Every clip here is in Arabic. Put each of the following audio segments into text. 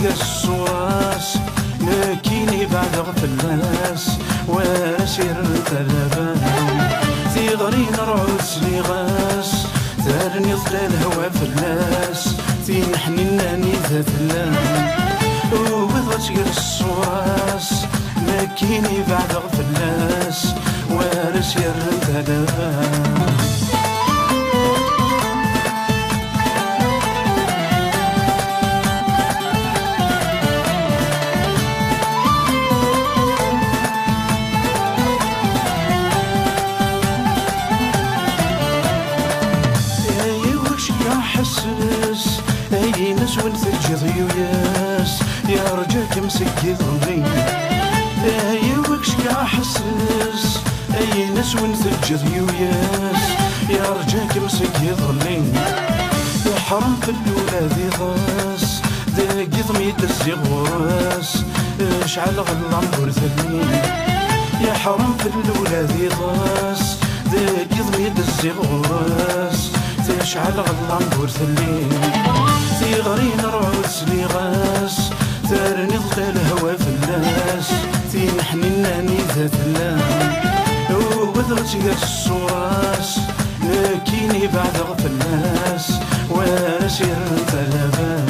الصراس لكيني بعد غفلاس وسير الثلبان ثيغري نرعد سليغاس تارني ظلال هوا فلاس تينحنيناني ذات اللام وبضغط الصراس لكيني بعد غفلاس وسير الثلبان حسس اي نسون ثلج ضيوياس يا رجاك مسكي ظلي اي وكش يا حسس اي نسون ثلج ضيوياس يا رجاك مسكي ظلي يا حرام في الاولى ذي غاس داقي ضميد الزغواس اشعل غلا نقول ثلي يا حرام في الاولى ذي غاس داقي ضميد الزغواس تشعل غلا نقول ثلي تيغري نرعد سليغاس تارني ظلال هوا فلاس تينحنيناني ذات اللام وبذغت الصراس لكيني بعد غفلاس وسير الثلبان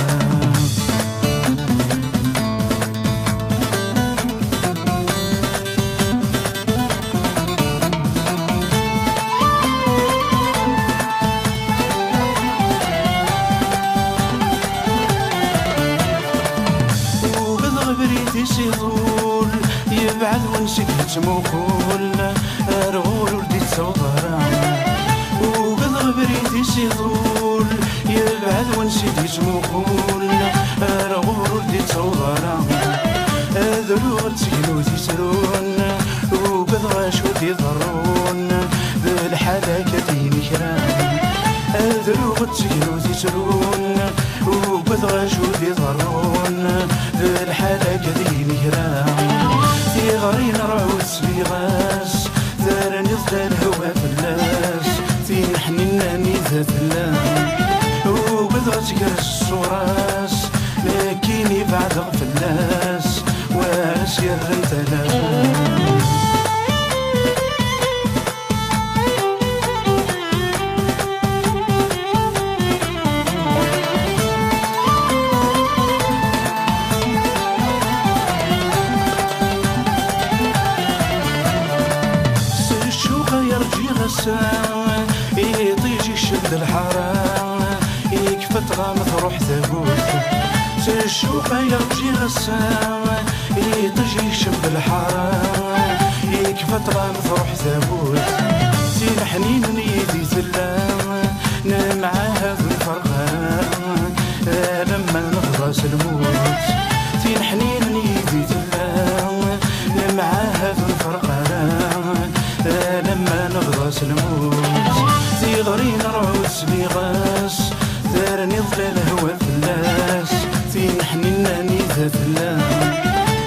يسيطول يبعد ونسكت موكول أرغول ولدي تصوضرا وبضغ بريد يسيطول يبعد ونسكت موكول أرغول ولدي تصوضرا ذلول تسكنو تسرون وبضغ شوت يضرون بالحالة كتيني كرام ذلول تسكنو تسرون وبضغ شوت يضرون بالحالة كذيني كرام تيغري نرعود سليغاس ثارني ظلال هوا فلاس تينحنيناني ذات اللام وبضغط الصراس لكيني بعد غفلاس وسير الثلبان يطيجي الشد الحرام يكفت غامض روح ثبوت الشوقة يرجي غسام يطيجي الشد الحرام يكفت غامض روح ثبوت تينحنين نيدي ثلام معاها ذو الفرقان لما نغرس الموت تينحنين نيدي ثلام معاها ذو الفرقان لما نغرس الموت تيغري نرعود سليغاس دارني ظلال هوا فلاس تينحنيناني ذات اللام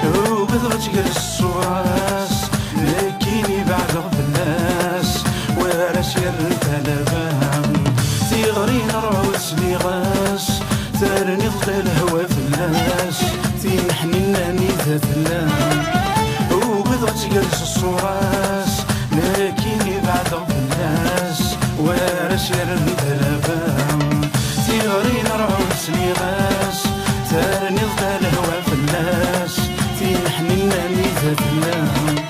وبضغط الصراس لكيني بعد غفلاس ورسير الثلبان تيغري نرعود سليغاس دارني ظلال هوا فلاس تينحنيناني ذات اللام وبضغط الصراس لكيني بعد غفلاس ورسير الثلبان تيغري نرعود سليغاس تارني ظلال هوا فلاس تينحنيناني ذات اللام